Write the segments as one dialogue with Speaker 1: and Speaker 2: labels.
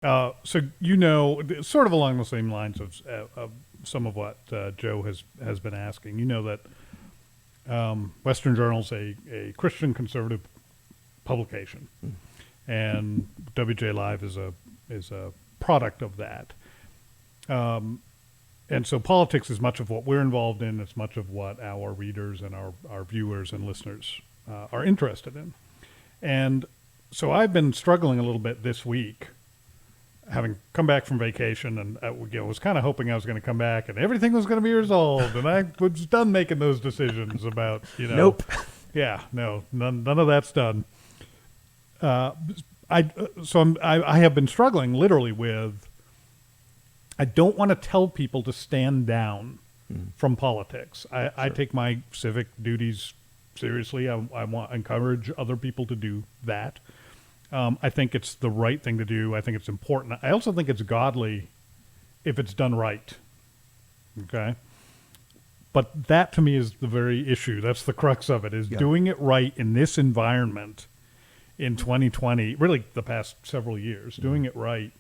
Speaker 1: So sort of along the same lines of some of what Joe has been asking. You know that Western Journal's a Christian conservative publication, and WJ Live is a product of that. And so politics is much of what we're involved in. It's much of what our readers and our viewers and listeners are interested in. And so I've been struggling a little bit this week, having come back from vacation, and was kind of hoping I was going to come back and everything was going to be resolved, and I was done making those decisions about,
Speaker 2: Nope.
Speaker 1: Yeah, no, none of that's done. I have been struggling literally with, I don't want to tell people to stand down from politics. I take my civic duties seriously. I want to encourage other people to do that. I think it's the right thing to do. I think it's important. I also think it's godly if it's done right. Okay? But that to me is the very issue. That's the crux of it, is doing it right in this environment in 2020, really the past several years. Doing it right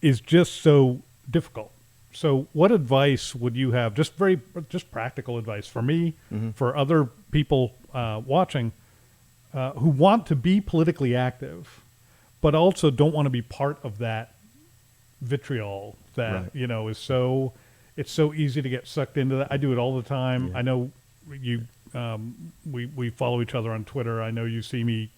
Speaker 1: is just so difficult. So what advice would you have, just practical advice for me, for other people watching, who want to be politically active, but also don't want to be part of that vitriol that, is so, it's so easy to get sucked into that. I do it all the time. I know you, we follow each other on Twitter. I know you see me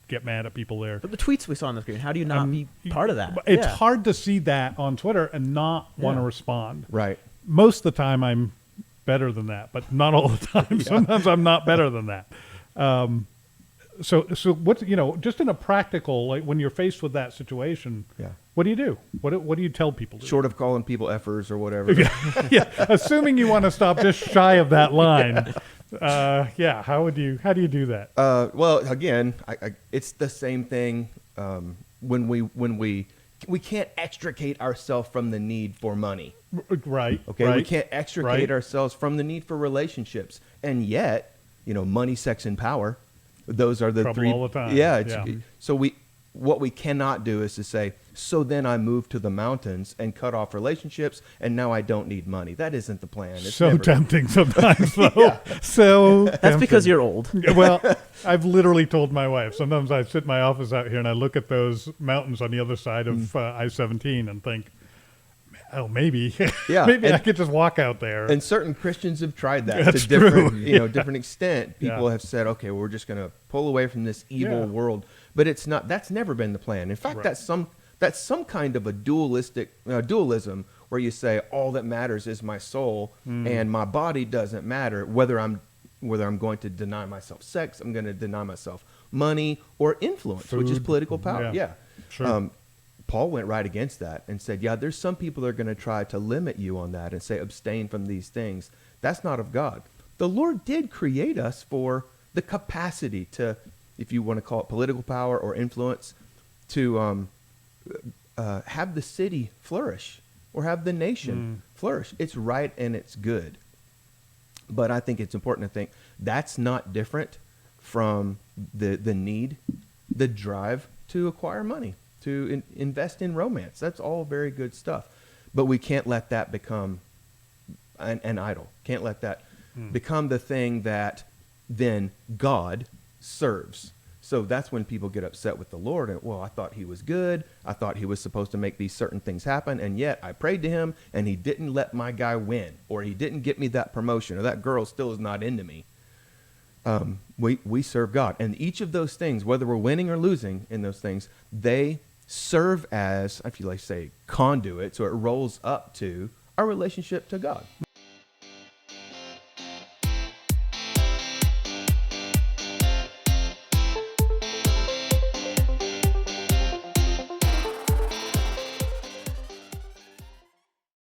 Speaker 1: get mad at people there.
Speaker 2: But the tweets we saw on the screen, how do you not be part of that?
Speaker 1: It's hard to see that on Twitter and not want to respond.
Speaker 3: Right.
Speaker 1: Most of the time I'm better than that, but not all the time. Sometimes I'm not better than that. So what's, just in a practical, like when you're faced with that situation, what do you do? What do you tell people to
Speaker 3: Short of calling people effers or whatever.
Speaker 1: Assuming you want to stop just shy of that line. How do you do that?
Speaker 3: Well, again, it's the same thing. When we can't extricate ourselves from the need for money.
Speaker 1: Right.
Speaker 3: Okay.
Speaker 1: Right,
Speaker 3: we can't extricate ourselves from the need for relationships, and yet, money, sex, and power. Those are the
Speaker 1: Trouble
Speaker 3: three
Speaker 1: all the time.
Speaker 3: Yeah. So what we cannot do is to say, so then I moved to the mountains and cut off relationships, and now I don't need money. That isn't the plan. It's
Speaker 1: so tempting sometimes, though. So
Speaker 2: that's
Speaker 1: tempting.
Speaker 2: because you're old.
Speaker 1: Well, I've literally told my wife, sometimes I sit in my office out here and I look at those mountains on the other side of I-17 and think, oh, maybe I could just walk out there.
Speaker 3: And certain Christians have tried that
Speaker 1: That's
Speaker 3: to different,
Speaker 1: true.
Speaker 3: Different extent. People have said, okay, we're just going to pull away from this evil world, but it's not. That's never been the plan. In fact, that's some kind of a dualism where you say all that matters is my soul and my body doesn't matter. Whether I'm going to deny myself sex, I'm going to deny myself money or influence,
Speaker 1: Food.
Speaker 3: which is political power.
Speaker 1: Yeah. Sure.
Speaker 3: Paul went right against that and said, there's some people that are going to try to limit you on that and say, abstain from these things. That's not of God. The Lord did create us for the capacity to, if you want to call it political power or influence, to have the city flourish or have the nation flourish. It's right and it's good. But I think it's important to think that's not different from the need, the drive to acquire money, to invest in romance. That's all very good stuff. But we can't let that become an idol. Can't let that become the thing that then God serves. So that's when people get upset with the Lord. And, well, I thought he was good. I thought he was supposed to make these certain things happen. And yet I prayed to him and he didn't let my guy win, or he didn't get me that promotion, or that girl still is not into me. We serve God. And each of those things, whether we're winning or losing in those things, they serve as, if you like say, conduit. So it rolls up to our relationship to God.